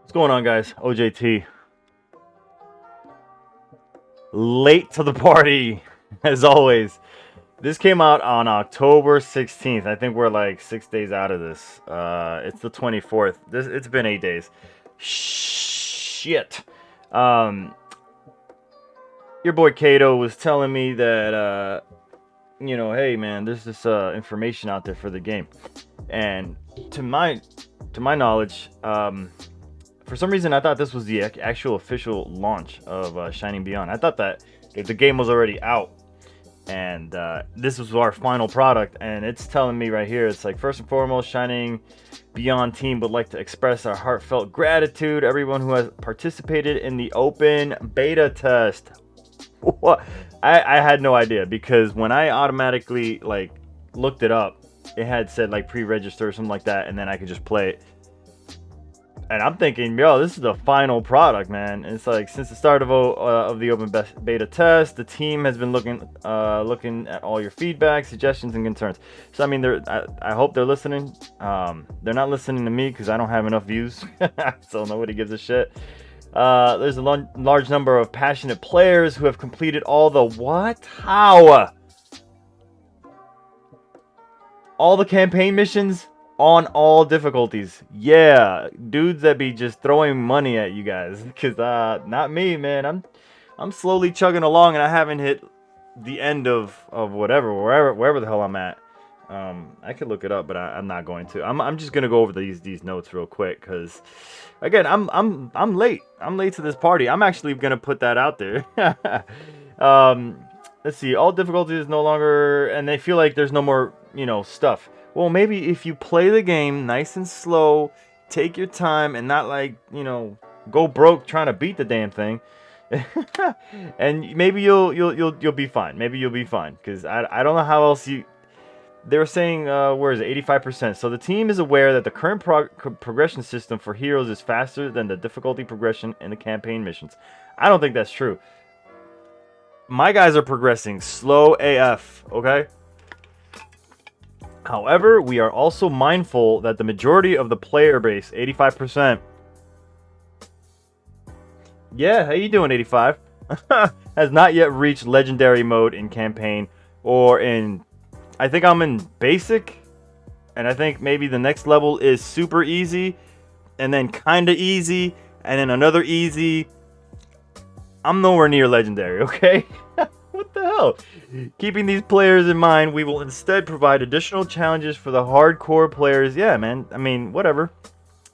What's going on, guys? OJT. Late to the party, as always. This came out on October 16th. I think we're like 6 days out of this. It's the 24th. It's been 8 days. Shit. Um, your boy Kato was telling me that, hey man, there's this information out there for the game, and to my knowledge, for some reason, I thought this was the actual official launch of Shining Beyond. I thought that the game was already out, and this was our final product. And it's telling me right here, it's like, first and foremost, Shining Beyond team would like to express our heartfelt gratitude to everyone who has participated in the open beta test. What? I had no idea, because when I automatically looked it up, it had said like pre-register or something like that, and then I could just play it. And I'm thinking, yo, this is the final product, man. And it's like, since the start of the open beta test, the team has been looking at all your feedback, suggestions, and concerns. So I mean, I hope they're listening. They're not listening to me because I don't have enough views, so nobody gives a shit. There's a large number of passionate players who have completed all the what? How? All the campaign missions on all difficulties. Yeah, dudes that be just throwing money at you guys, because not me, man. I'm slowly chugging along, and I haven't hit the end of wherever the hell I'm at. I could look it up, but I'm not going to. I'm just gonna go over these notes real quick, because again, I'm late. I'm late to this party. I'm actually gonna put that out there. Let's see. All difficulties no longer, and they feel like there's no more stuff. Well, maybe if you play the game nice and slow, take your time, and not go broke trying to beat the damn thing, and maybe you'll be fine. Maybe you'll be fine, because I don't know how else you. They were saying, where is it? 85%. So the team is aware that the current progression system for heroes is faster than the difficulty progression in the campaign missions. I don't think that's true. My guys are progressing slow AF, okay? However, we are also mindful that the majority of the player base, 85%. Yeah, how you doing, 85? Has not yet reached legendary mode in campaign or in... I think I'm in basic, and I think maybe the next level is super easy, and then kinda easy, and then another easy. I'm nowhere near legendary, okay? What the hell? Keeping these players in mind, we will instead provide additional challenges for the hardcore players. Yeah, man. I mean, whatever.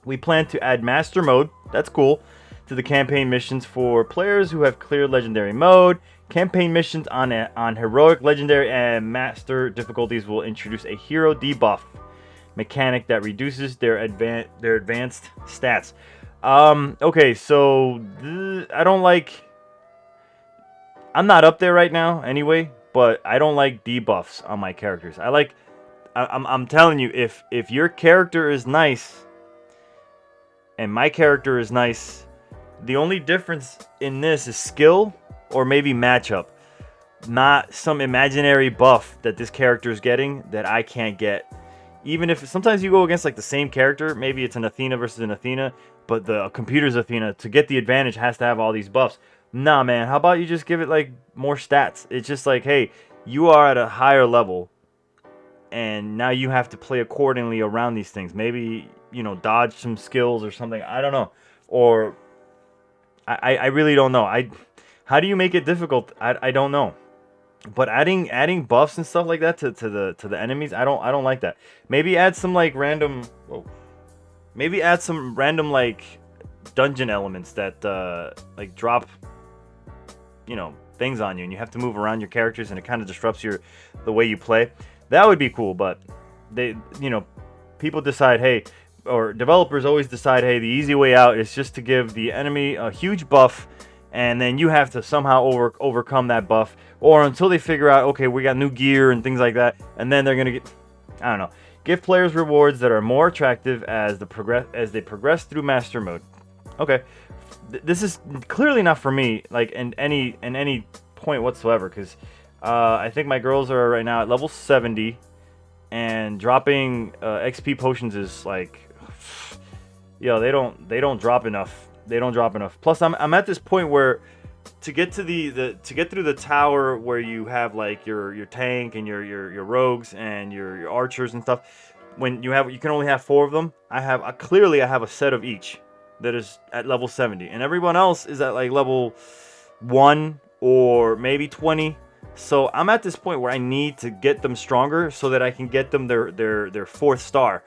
We plan to add master mode. That's cool. To the campaign missions for players who have cleared legendary mode. Campaign missions on heroic, legendary, and master difficulties will introduce a hero debuff mechanic that reduces their advanced stats. Okay, so I don't like... I'm not up there right now anyway, but I don't like debuffs on my characters. I'm telling you, if your character is nice and my character is nice, the only difference in this is skill or maybe matchup, not some imaginary buff that this character is getting that I can't get. Even if sometimes you go against like the same character, maybe it's an Athena versus an Athena, but the computer's Athena, to get the advantage has to have all these buffs. Nah, man, how about you just give it like more stats? It's just like, hey, you are at a higher level, and now you have to play accordingly around these things. Maybe, dodge some skills or something. I don't know. Or I really don't know. How do you make it difficult? I don't know. But adding buffs and stuff like that to the enemies, I don't like that. Maybe add some like random like dungeon elements that like drop things on you, and you have to move around your characters, and it kind of disrupts the way you play. That would be cool. But they people decide, hey, or developers always decide, hey, the easy way out is just to give the enemy a huge buff, and then you have to somehow overcome that buff, or until they figure out, okay, we got new gear and things like that, and then they're gonna get, I don't know, give players rewards that are more attractive as they progress through master mode. Okay, this is clearly not for me, like in any point whatsoever, because I think my girls are right now at level 70, and dropping XP potions is like yo, they don't drop enough. They don't drop enough. Plus, I'm at this point where to get to to get through the tower where you have like your tank and your rogues and your archers and stuff. When you can only have 4 of them. Clearly I have a set of each that is at level 70, and everyone else is at like level 1 or maybe 20. So I'm at this point where I need to get them stronger so that I can get them their 4th star.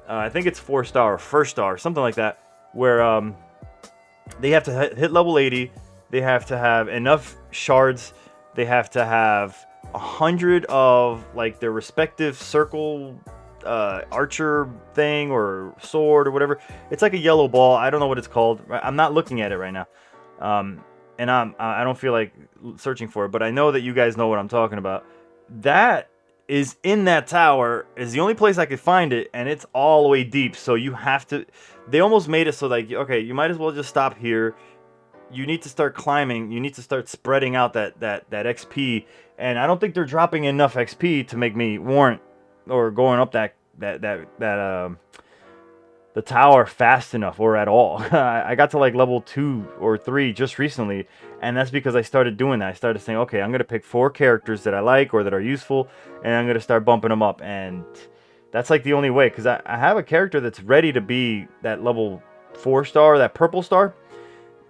I think it's 4-star or 1st star, something like that, where they have to hit level 80. They have to have enough shards. They have to have 100 of like their respective circle archer thing or sword or whatever. It's like a yellow ball. I don't know what it's called. I'm not looking at it right now, and I don't feel like searching for it. But I know that you guys know what I'm talking about. That is in that tower. Is the only place I could find it, and it's all the way deep. So you have to. They almost made it so like, okay, you might as well just stop here. You need to start climbing. You need to start spreading out that XP. And I don't think they're dropping enough XP to make me warrant or going up the tower fast enough or at all. I got to like level 2 or 3 just recently, and that's because I started doing that. I started saying, okay, I'm gonna pick 4 characters that I like or that are useful, and I'm gonna start bumping them up. And that's like the only way, because I have a character that's ready to be that level 4-star, that purple star.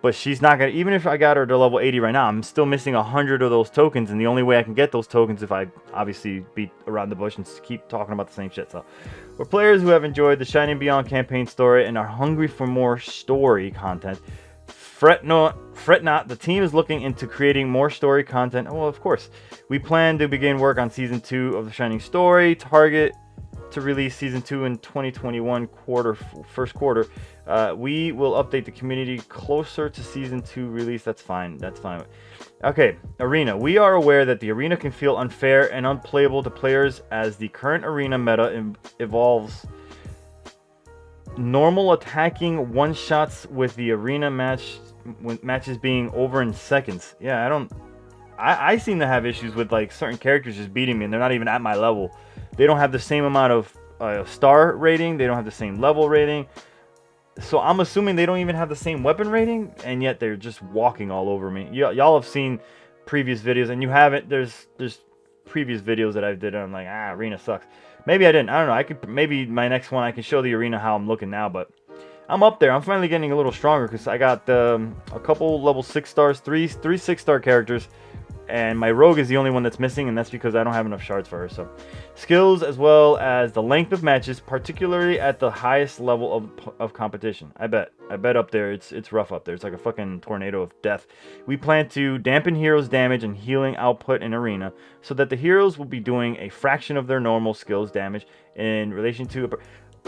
But she's not gonna, even if I got her to level 80 right now, I'm still missing 100 of those tokens, and the only way I can get those tokens if I obviously beat around the bush and keep talking about the same shit. So, for players who have enjoyed the Shining Beyond campaign story and are hungry for more story content, fret not. The team is looking into creating more story content. Well, of course, we plan to begin work on season 2 of the Shining Story. Target to release season 2 in 2021 first quarter. We will update the community closer to season 2 release. That's fine. Okay, arena. We are aware that the arena can feel unfair and unplayable to players as the current arena meta evolves. Normal attacking one-shots with the arena matches being over in seconds. Yeah, I seem to have issues with like certain characters just beating me, and they're not even at my level. They don't have the same amount of star rating. They don't have the same level rating. So I'm assuming they don't even have the same weapon rating, and yet they're just walking all over me. Y'all have seen previous videos, and you haven't. There's previous videos that I did, and I'm like, arena sucks. Maybe I didn't. I don't know. Maybe my next one I can show the arena how I'm looking now, but I'm up there. I'm finally getting a little stronger because I got a couple level 6 stars, three 6-star characters. And my rogue is the only one that's missing, and that's because I don't have enough shards for her. So, skills as well as the length of matches, particularly at the highest level of competition. I bet up there it's rough up there. It's like a fucking tornado of death. We plan to dampen heroes' damage and healing output in arena, so that the heroes will be doing a fraction of their normal skills damage in relation to.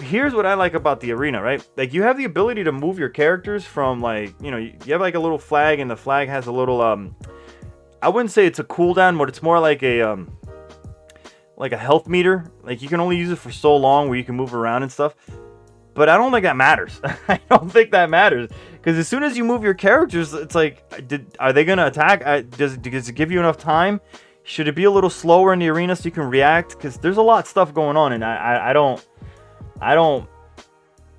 Here's what I like about the arena, right? Like, you have the ability to move your characters from, like, you have like a little flag, and the flag has a little I wouldn't say it's a cooldown, but it's more like a health meter. Like, you can only use it for so long where you can move around and stuff. But I don't think that matters. I don't think that matters, because as soon as you move your characters, it's like, are they gonna attack? Does it give you enough time? Should it be a little slower in the arena so you can react? Because there's a lot of stuff going on, and I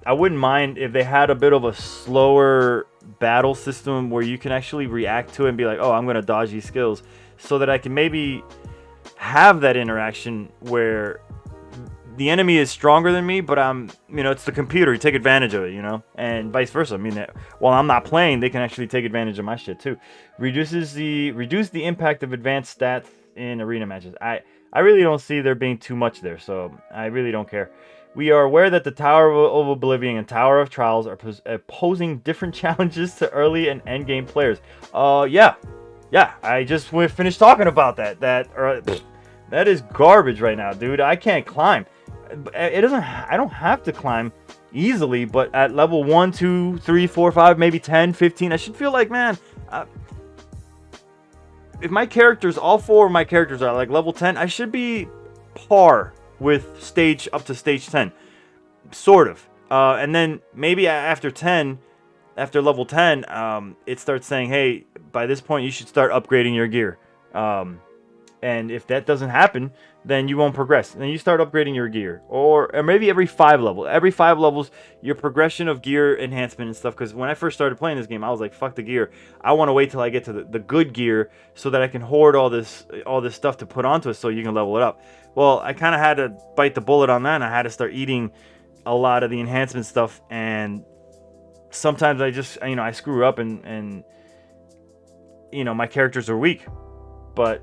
wouldn't mind if they had a bit of a slower battle system where you can actually react to it and be like, oh, I'm going to dodge these skills, so that I can maybe have that interaction where the enemy is stronger than me, but it's the computer. You take advantage of it, and vice versa. I mean, while I'm not playing, they can actually take advantage of my shit too. Reduce the impact of advanced stats in arena matches. I really don't see there being too much there, so I really don't care. We are aware that the Tower of Oblivion and Tower of Trials are posing different challenges to early and end game players. Yeah, I just finished talking about that. That is garbage right now, dude. I can't climb. I don't have to climb easily, but at level 1, 2, 3, 4, 5, maybe 10, 15, I should feel like, man, if my characters, all 4 of my characters are like level 10, I should be par with up to stage 10, sort of, and then maybe after level 10, it starts saying, hey, by this point you should start upgrading your gear, And if that doesn't happen, then you won't progress. And then you start upgrading your gear. Or maybe every 5 level. Every 5 levels, your progression of gear enhancement and stuff. Because when I first started playing this game, I was like, fuck the gear. I want to wait till I get to the good gear so that I can hoard all this stuff to put onto it so you can level it up. Well, I kind of had to bite the bullet on that, and I had to start eating a lot of the enhancement stuff. And sometimes I just, I screw up and my characters are weak. But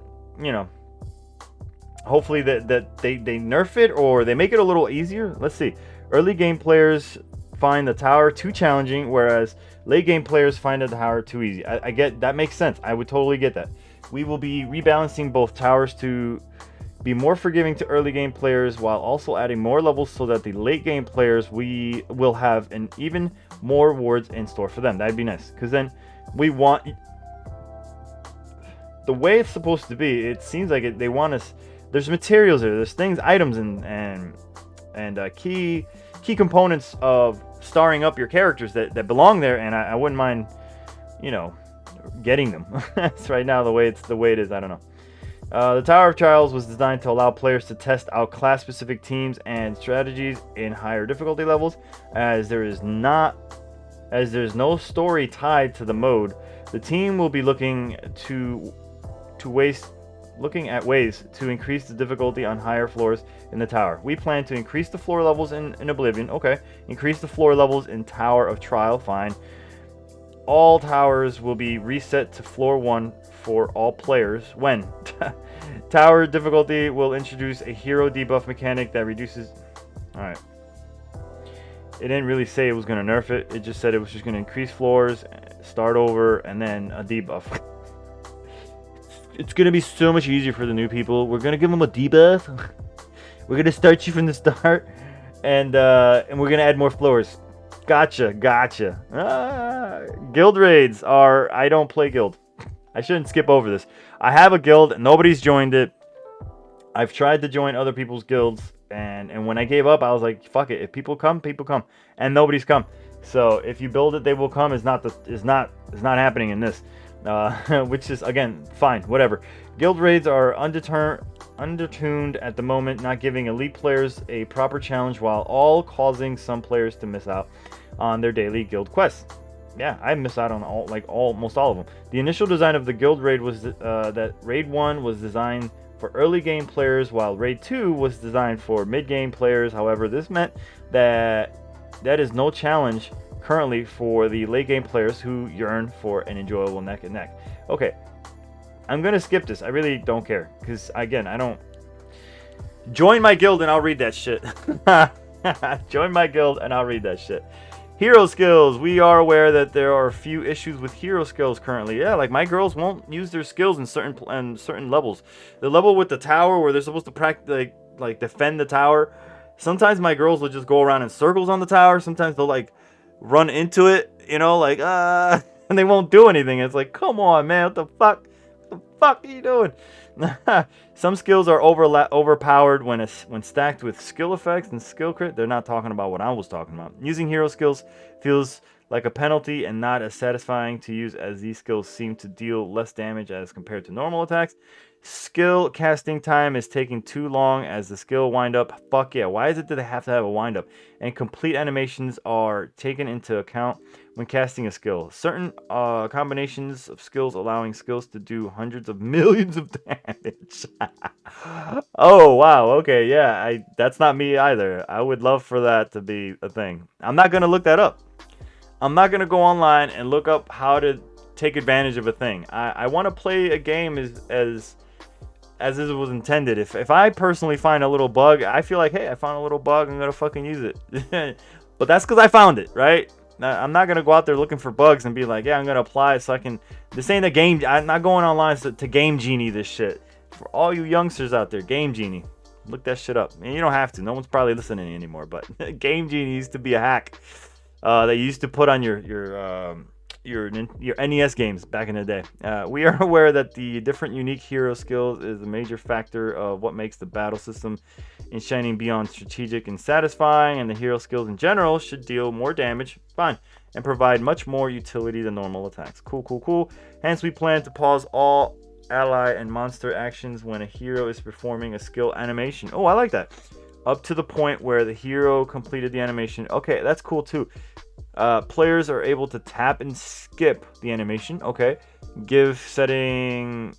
hopefully that they nerf it or they make it a little easier. Let's see. Early game players find the tower too challenging, whereas late game players find the tower too easy. I get that. Makes sense. I would totally get that. We will be rebalancing both towers to be more forgiving to early game players while also adding more levels so that the late game players we will have an even more rewards in store for them. That'd be nice, because then we want the way it's supposed to be. It seems like they want us. There's materials there. There's things, items, and key components of starring up your characters that belong there. And I wouldn't mind, getting them. That's right now the way it is. I don't know. The Tower of Trials was designed to allow players to test out class-specific teams and strategies in higher difficulty levels, as there's no story tied to the mode. The team will be looking at ways to increase the difficulty on higher floors in the tower. We plan to increase the floor levels in Oblivion. Okay. Increase the floor levels in Tower of Trial. Fine. All towers will be reset to floor 1 for all players. When? Tower difficulty will introduce a hero debuff mechanic that reduces... Alright. It didn't really say it was going to nerf it. It just said it was just going to increase floors, start over, and then a debuff. It's going to be so much easier for the new people. We're going to give them a debuff. We're going to start you from the start. And we're going to add more floors. Gotcha. Guild raids are... I don't play guild. I shouldn't skip over this. I have a guild. Nobody's joined it. I've tried to join other people's guilds. And when I gave up, I was like, fuck it. If people come, people come. And nobody's come. So if you build it, they will come is not happening in this. Which is, again, fine, whatever. Guild raids are undertuned at the moment, not giving elite players a proper challenge while all causing some players to miss out on their daily guild quests. Yeah, I miss out on almost all of them. The initial design of the guild raid was that Raid 1 was designed for early game players, while Raid 2 was designed for mid-game players. However, this meant that is no challenge currently for the late game players who yearn for an enjoyable neck and neck. Okay, I'm gonna skip this. I really don't care, because again, I don't... Join my guild and I'll read that shit. Join my guild and I'll read that shit. Hero skills. We are aware that there are a few issues with hero skills currently. Yeah, like my girls won't use their skills in certain levels. The level with the tower where they're supposed to practice like defend the tower. Sometimes my girls will just go around in circles on the tower. Sometimes they'll like run into it, and they won't do anything. It's like, come on, man, what the fuck? What the fuck are you doing? Some skills are overpowered when stacked with skill effects and skill crit. They're not talking about what I was talking about. Using hero skills feels like a penalty and not as satisfying to use, as these skills seem to deal less damage as compared to normal attacks. Skill casting time is taking too long as the skill wind up. Fuck yeah, why is it that they have to have a wind up? And complete animations are taken into account when casting a skill. Certain combinations of skills allowing skills to do hundreds of millions of damage. Oh wow, okay, yeah, that's not me either. I would love for that to be a thing. I'm not gonna look that up. I'm not gonna go online and look up how to take advantage of a thing. I want to play a game as it was intended. If I personally find a little bug, I feel like, hey, I found a little bug, I'm gonna fucking use it. But that's because I found it, right? I'm not gonna go out there looking for bugs and be like, yeah, I'm gonna apply it so I can... This ain't a game. I'm not going online to Game Genie this shit. For all you youngsters out there, Game Genie, look that shit up. And you don't have to. No one's probably listening anymore. But Game Genie used to be a hack that you used to put on your NES games back in the day. We are aware that the different unique hero skills is a major factor of what makes the battle system in Shining Beyond strategic and satisfying, and the hero skills in general should deal more damage, fine, and provide much more utility than normal attacks. Cool. Hence, we plan to pause all ally and monster actions when a hero is performing a skill animation. Oh, I like that. Up to the point where the hero completed the animation. Okay, that's cool too. Players are able to tap and skip the animation. Okay. Game setting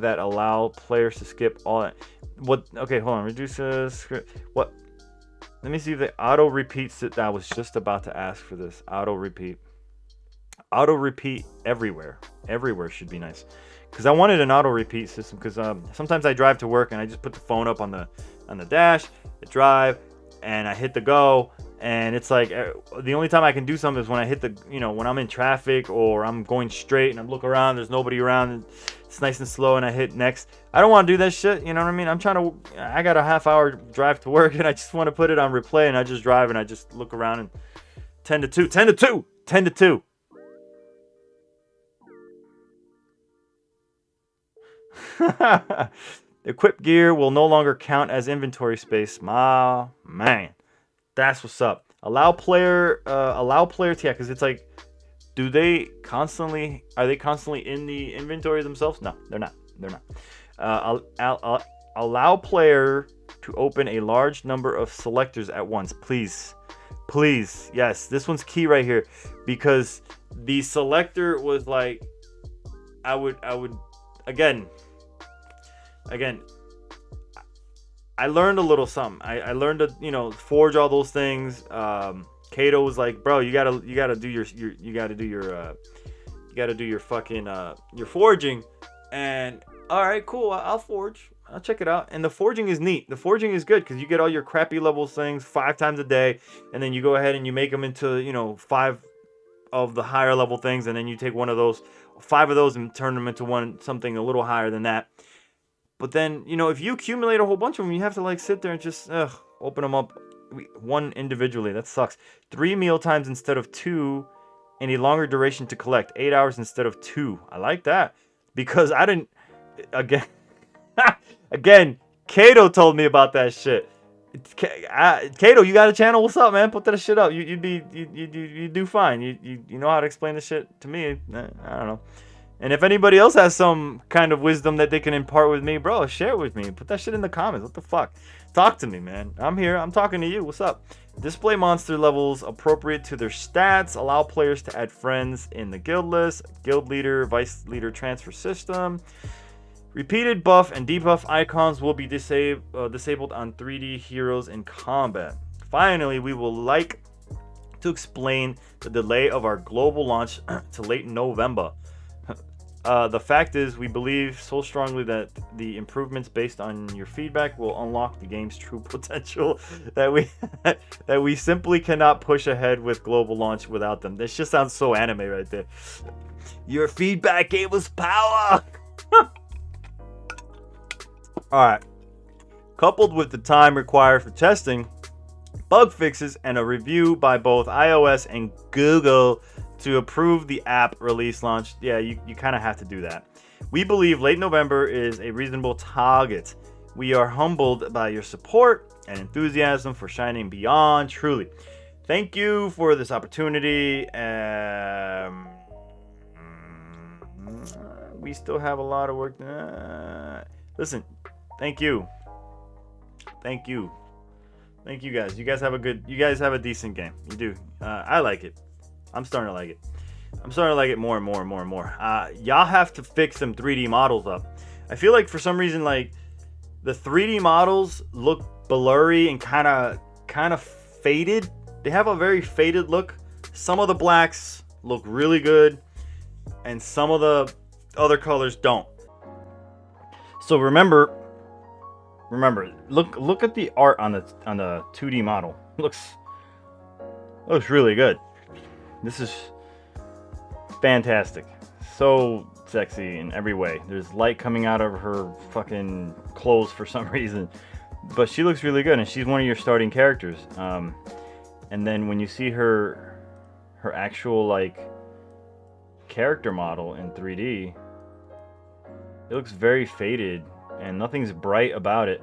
that allow players to skip all that. What? Okay, hold on. Reduces what? Let me see if the auto repeats it. I was just about to ask for this. Auto repeat everywhere. Everywhere should be nice. Because I wanted an auto repeat system. Because sometimes I drive to work and I just put the phone up on the dash, I drive, and I hit the go. And it's like the only time I can do something is when I hit the, when I'm in traffic or I'm going straight and I look around, there's nobody around, and it's nice and slow, and I hit next. I don't want to do that shit, you know what I mean? I got a half-hour drive to work, and I just want to put it on replay, and I just drive, and I just look around, and 10 to 2, 10 to 2, 10 to 2. Equipped gear will no longer count as inventory space. My man. That's what's up. Allow player to, yeah, because it's like, are they constantly in the inventory themselves? No, they're not. Allow player to open a large number of selectors at once, please. Yes, this one's key right here, because the selector was like, I would again. I learned a little something. I learned to, forge all those things. Kato was like, bro, you gotta do your fucking your forging. And all right, cool, I'll forge. I'll check it out. And the forging is neat. The forging is good because you get all your crappy level things 5 times a day, and then you go ahead and you make them into 5 of the higher level things, and then you take 5 of those and turn them into something a little higher than that. But then, if you accumulate a whole bunch of them, you have to sit there and just open them up one individually. That sucks. 3 meal times instead of 2, and a longer duration to collect. 8 hours instead of 2. I like that, because I didn't. Again, Kato told me about that shit. Kato, you got a channel? What's up, man? Put that shit up. You do fine. You know how to explain this shit to me. I don't know. And if anybody else has some kind of wisdom that they can impart with me, bro, share it with me. Put that shit in the comments. What the fuck? Talk to me, man. I'm here. I'm talking to you. What's up? Display monster levels appropriate to their stats. Allow players to add friends in the guild list. Guild leader, vice leader transfer system. Repeated buff and debuff icons will be disabled on 3D heroes in combat. Finally, we will like to explain the delay of our global launch to late November. The fact is, we believe so strongly that the improvements based on your feedback will unlock the game's true potential that we simply cannot push ahead with global launch without them. This just sounds so anime right there. Your feedback gave us power. Alright. Coupled with the time required for testing, bug fixes, and a review by both iOS and Google to approve the app release launch. Yeah, you kind of have to do that. We believe late November is a reasonable target. We are humbled by your support and enthusiasm for shining beyond. Truly. Thank you for this opportunity. We still have a lot of work. Listen, thank you. Thank you guys. You guys have a decent game. You do. I like it. I'm starting to like it. I'm starting to like it more and more and more and more. Y'all have to fix some 3D models up. I feel like for some reason, like, the 3D models look blurry and kind of faded. They have a very faded look. Some of the blacks look really good, and some of the other colors don't. So remember, look at the art on the 2D model. Looks really good. This is fantastic. So sexy in every way. There's light coming out of her fucking clothes for some reason. But she looks really good, and she's one of your starting characters. And then when you see her actual, like, character model in 3D, it looks very faded, and nothing's bright about it.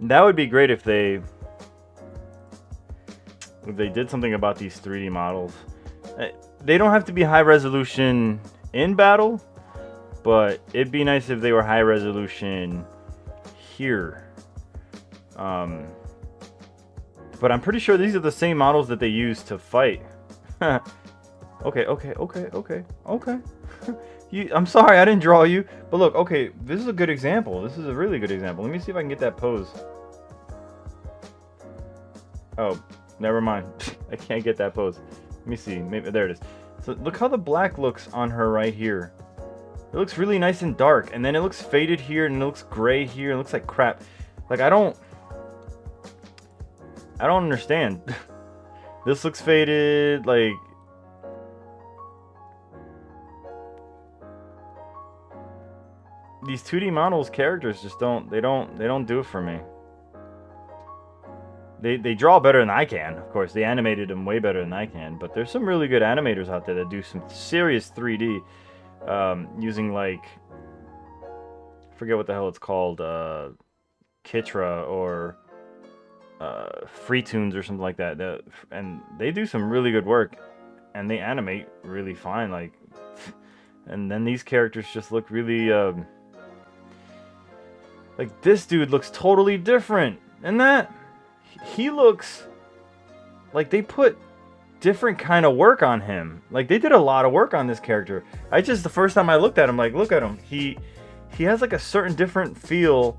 That would be great if they did something about these 3D models. they don't have to be high resolution in battle, but it'd be nice if they were high resolution here. But I'm pretty sure these are the same models that they use to fight. Okay. I'm sorry, I didn't draw you. But look, okay, this is a good example. This is a really good example. Let me see if I can get that pose. Oh, never mind. I can't get that pose. Let me see. Maybe there it is. So look how the black looks on her right here. It looks really nice and dark, and then it looks faded here, and it looks gray here. It looks like crap. Like I don't understand. This looks faded. Like these 2D models characters just don't do it for me. They draw better than I can, of course. They animated them way better than I can, but there's some really good animators out there that do some serious 3D using, like, I forget what the hell it's called, Kitra or Freetunes or something like that. And they do some really good work, and they animate really fine. Like, and then these characters just look really like this dude looks totally different, and that he looks like they put different kind of work on him. Like they did a lot of work on this character. The first time I looked at him, like, look at him. He has like a certain different feel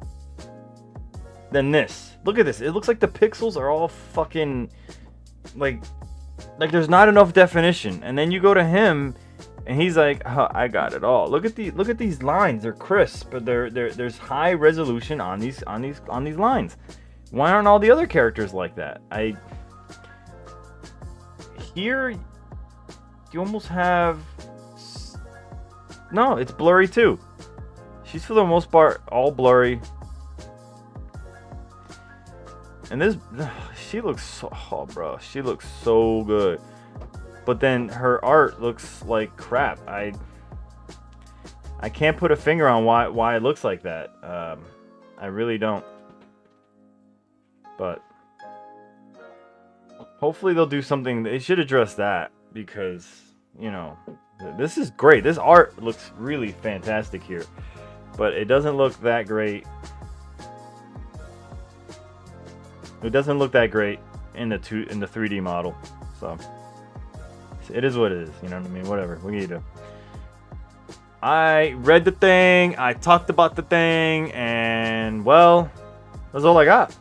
than this. Look at this. It looks like the pixels are all fucking like there's not enough definition. And then you go to him and he's like, oh, I got it all. Look at these lines. They're crisp, but there's high resolution on these lines. Why aren't all the other characters like that? Here, you almost have... No, it's blurry too. She's for the most part all blurry. And this... She looks so... Oh, bro. She looks so good. But then her art looks like crap. I can't put a finger on why it looks like that. I really don't. But hopefully they'll do something. They should address that, because, you know, this is great. This art looks really fantastic here, but it doesn't look that great. It doesn't look that great in the 3D model. So it is what it is. You know what I mean? Whatever. What can you do? I read the thing. I talked about the thing, and well, that's all I got.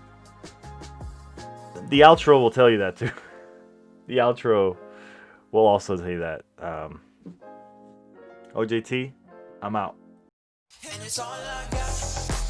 The outro will tell you that too. The outro will also tell you that. OJT, I'm out. And it's all I got.